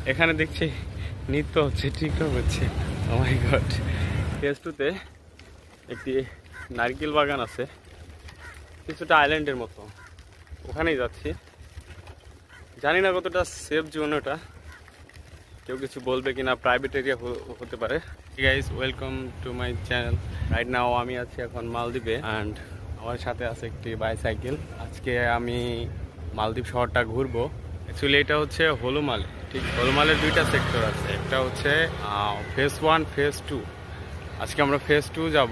এখানে দেখছি নৃত্য হচ্ছে, টিকটক হচ্ছে। ও মাই গড। ফেজ 2-তে একটি নারকেল বাগান আছে, কিছুটা আইল্যান্ডের মতো। ওখানেই যাচ্ছি। জানি না কতটা সেফ জোন ওটা, কেউ কিছু বলবে কিনা, প্রাইভেট এরিয়া হতে পারে। Guys, welcome to my channel. Right now আমি আছি এখন মালদ্বীপে, অ্যান্ড আমার সাথে আছে একটি বাইসাইকেল। আজকে আমি মালদ্বীপ শহরটা ঘুরবো। অ্যাকচুয়ালি এটা হচ্ছে হলুমাল। ঠিক, হলুমালের দুইটা সেক্টর আছে, একটা হচ্ছে ফেজ 1, ফেজ 2। আজকে আমরা ফেজ 2 যাব।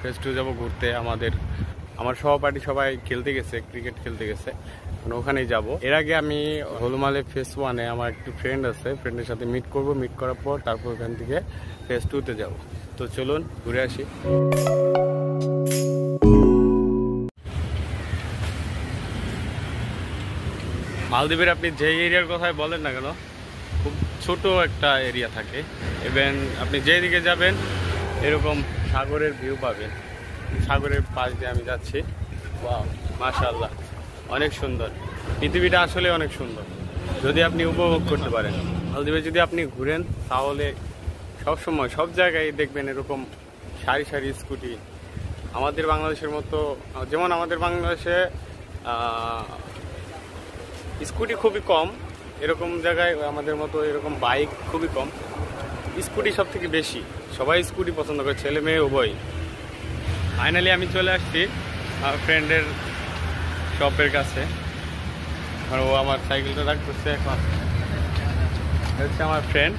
ফেজ 2 যাব ঘুরতে। আমার সহপাঠী সবাই খেলতে গেছে, ক্রিকেট খেলতে গেছে, ওখানেই যাব। এর আগে আমি হলুমালে ফেজ 1-এ আমার একটু ফ্রেন্ড আছে, ফ্রেন্ডের সাথে মিট করব। মিট করার পর তারপর ওখান থেকে ফেজ 2-তে যাব। তো চলুন ঘুরে আসি। মালদ্বীপের আপনি যে এরিয়ার কথাই বলেন না কেন, খুব ছোট একটা এরিয়া থাকে। ইভেন আপনি যেদিকে যাবেন এরকম সাগরের ভিউ পাবেন। সাগরের পাশ দিয়ে আমি যাচ্ছি। ওয়াও, মাশাআল্লাহ, অনেক সুন্দর। পৃথিবীটা আসলে অনেক সুন্দর যদি আপনি উপভোগ করতে পারেন। মালদ্বীপে যদি আপনি ঘুরেন তাহলে সবসময় সব জায়গায় দেখবেন এরকম সারি সারি স্কুটি। আমাদের বাংলাদেশের মতো, যেমন আমাদের বাংলাদেশে স্কুটি খুবই কম, এরকম জায়গায় আমাদের মতো এরকম বাইক খুবই কম। স্কুটি সব থেকে বেশি, সবাই স্কুটি পছন্দ করে, ছেলে মেয়ে উভয়। ফাইনালি আমি চলে আসছি আমার ফ্রেন্ডের শপের কাছে। আর ও আমার সাইকেলটা রাখতেছে। এখন হচ্ছে আমার ফ্রেন্ড।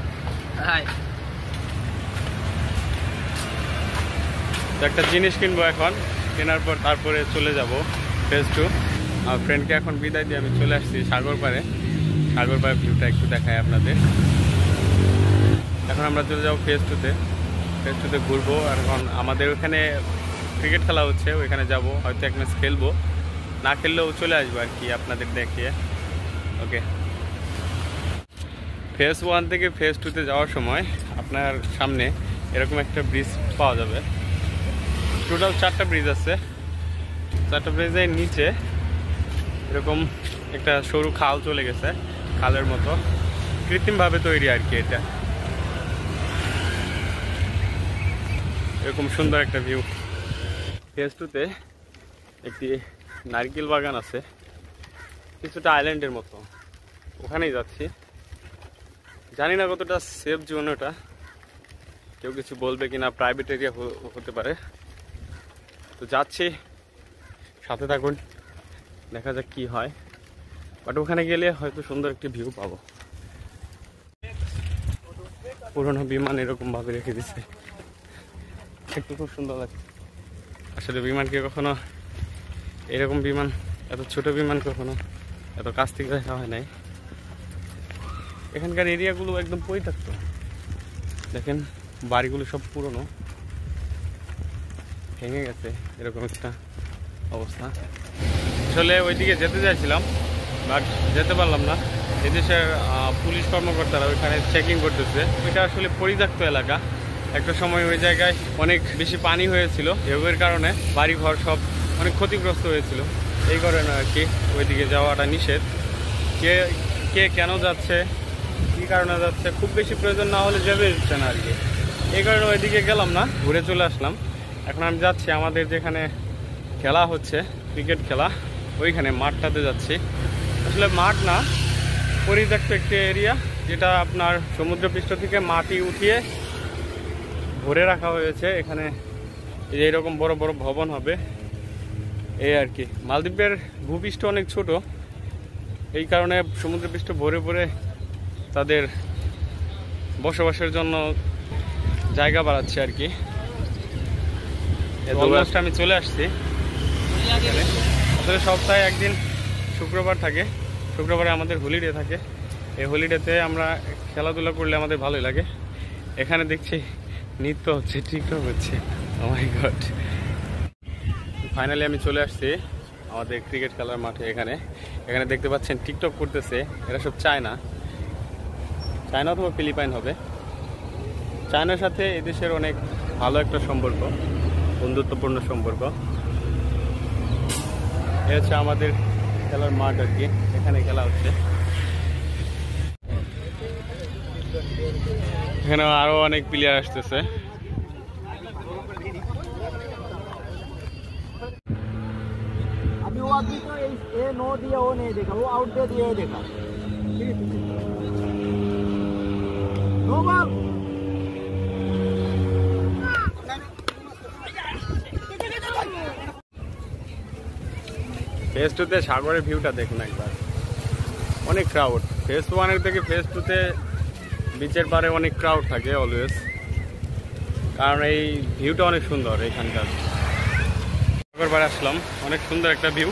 তো একটা জিনিস কিনবো এখন, কেনার পর তারপরে চলে যাব ফেজ 2। আমার ফ্রেন্ডকে এখন বিদায় দিয়ে আমি চলে আসছি সাগর পাড়ে। সাগর পাড়ের ভিউটা একটু দেখাই আপনাদের। এখন আমরা চলে যাবো ফেজ 2-তে। ফেজ 2-তে ঘুরবো। আর এখন আমাদের ওখানে ক্রিকেট খেলা হচ্ছে, ওইখানে যাব, হয়তো এক ম্যাচ খেলবো, না খেললেও চলে আসবো আর কি আপনাদের দেখিয়ে। ওকে। ফেজ 1 থেকে ফেজ 2-তে যাওয়ার সময় আপনার সামনে এরকম একটা ব্রিজ পাওয়া যাবে। টোটাল 4টা ব্রিজ আছে। 4টা ব্রিজের নিচে এরকম একটা সরু খাল চলে গেছে, খালের মতো, কৃত্রিমভাবে তৈরি আর কি। এটা এরকম সুন্দর একটা ভিউ। ফেজ 2-তে একটি নারকেল বাগান আছে, কিছুটা আইল্যান্ডের মতো। ওখানেই যাচ্ছি। জানি না কতটা সেফ জোন ওটা, কেউ কিছু বলবে কিনা, প্রাইভেট এরিয়া হতে পারে। তো যাচ্ছি, সাথে থাকুন, দেখা যাক কি হয়। বাট ওখানে গেলে হয়তো সুন্দর একটি ভিউ পাবো। পুরোনো বিমান এরকম ভাবে রেখে দিচ্ছে, একটু খুব সুন্দর লাগছে। আসলে বিমানকে কখনো এরকম বিমান, এত ছোট বিমান কখনো এত কাছ থেকে দেখা হয় নাই। এখানকার এরিয়াগুলো একদম পরিত্যক্ত। দেখেন বাড়িগুলো সব পুরনো, ভেঙে গেছে, এরকম একটা অবস্থা। আসলে ওইদিকে যেতে চাইছিলাম বাট যেতে পারলাম না। এদেশের পুলিশ কর্মকর্তারা ওইখানে চেকিং করতেছে। ওইটা আসলে পরিত্যক্ত এলাকা। একটা সময় ওই জায়গায় অনেক বেশি পানি হয়েছিল, এর কারণে বাড়িঘর সব অনেক ক্ষতিগ্রস্ত হয়েছিল। এই কারণে আর কি ওইদিকে যাওয়াটা নিষেধ। কে কেন যাচ্ছে, কী কারণে যাচ্ছে, খুব বেশি প্রয়োজন না হলে যাবে দিচ্ছে না আর কি। এই কারণে ওইদিকে গেলাম না, ঘুরে চলে আসলাম। এখন আমি যাচ্ছি আমাদের যেখানে খেলা হচ্ছে, ক্রিকেট খেলা, ওইখানে মাঠটাতে যাচ্ছি। আসলে মাঠ না, পরিত্যক্ত একটি এরিয়া, যেটা আপনার সমুদ্রপৃষ্ঠ থেকে মাটি উঠিয়ে ভরে রাখা হয়েছে। এখানে এইরকম বড় বড় ভবন হবে, এই আর কি। মালদ্বীপের ভূপৃষ্ঠ অনেক ছোট, এই কারণে সমুদ্রপৃষ্ঠ ভরে ভরে তাদের বসবাসের জন্য জায়গা বাড়াচ্ছে আর কি। অলমোস্ট আমি চলে আসছি। আসলে সপ্তাহে একদিন শুক্রবার থাকে, শুক্রবারে আমাদের হলিডে থাকে। এই হলিডেতে আমরা খেলাধুলা করলে আমাদের ভালোই লাগে। এখানে দেখছি নৃত্য হচ্ছে, টিকটক হচ্ছে। ও মাই গড। ফাইনালি আমি চলে আসছি আমাদের ক্রিকেট খেলার মাঠে। এখানে দেখতে পাচ্ছেন টিকটক করতেছে। এরা সব চায়না অথবা ফিলিপাইন হবে। চায়নার সাথে এদেশের অনেক ভালো একটা সম্পর্ক, বন্ধুত্বপূর্ণ সম্পর্ক। এ হচ্ছে আমাদের খেলার মাঠ আর কি, এখানে খেলা হচ্ছে। এখানে আরো অনেক প্লেয়ার আসতেছে। अभी वो अभी तो ये नो दिया वो नहीं देखा, वो आउट दे दिया देखा। No ball. ফেজ টুতে সাগরের ভিউটা দেখুন একবার, অনেক ক্রাউড। ফেজ ওয়ানের থেকে ফেজ টুতে বিচের পারে অনেক ক্রাউড থাকে অলওয়েজ, কারণ এই ভিউটা অনেক সুন্দর এখানকার। সাগর পাড়ে আসলাম, অনেক সুন্দর একটা ভিউ,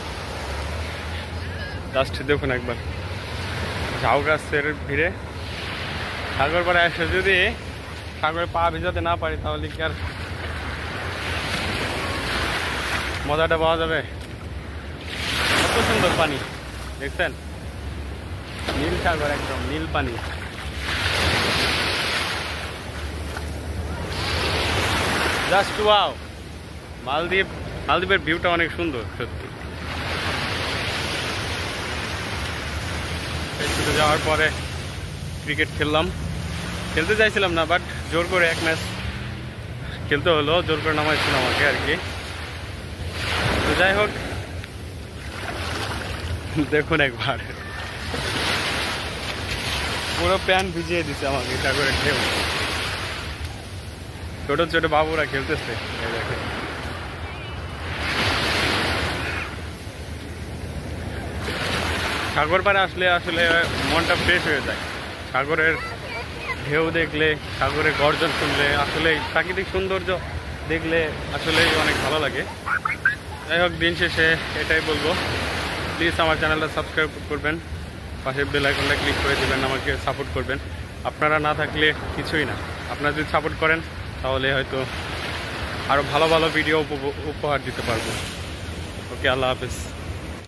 জাস্ট দেখুন একবার। ঝাউ গাছের ভিড়ে সাগর পাড়ে এসে যদি সাগরে পা ভিজাতে না পারি তাহলে কি আর মজাটা পাওয়া যাবে? কত সুন্দর পানি দেখছেন, নীল সাগর, একদম নীল পানি। Just wow. মালদ্বীপের ভিউটা অনেক সুন্দর সত্যি। ছুটে যাওয়ার পরে ক্রিকেট খেলতে চাইছিলাম না, বাট জোর করে এক ম্যাচ খেলতে হলো, জোর করে নামাইছিল আমাকে আর কি। তো যাই হোক, দেখুন একবার পুরো প্যান্ট ভিজিয়ে দিচ্ছে আমাকে সাগরের ঢেউ। ছোট ছোট বাবুরা খেলতেছে, সাগর পাড়ে আসলে মনটা ফ্রেশ হয়ে যায়। সাগরের ঢেউ দেখলে, সাগরের গর্জন শুনলে, আসলে প্রাকৃতিক সৌন্দর্য দেখলে আসলেই অনেক ভালো লাগে। যাই হোক, দিন শেষে এটাই বলবো, প্লিজ আমার চ্যানেলটা সাবস্ক্রাইব করবেন, পাশের বেল আইকনটা ক্লিক করে দেবেন, আমাকে সাপোর্ট করবেন। আপনারা না থাকলে কিছুই না, আপনারা যদি সাপোর্ট করেন তাহলে হয়তো আরও ভালো ভালো ভিডিও উপহার দিতে পারবো। ওকে, আল্লাহ হাফেজ।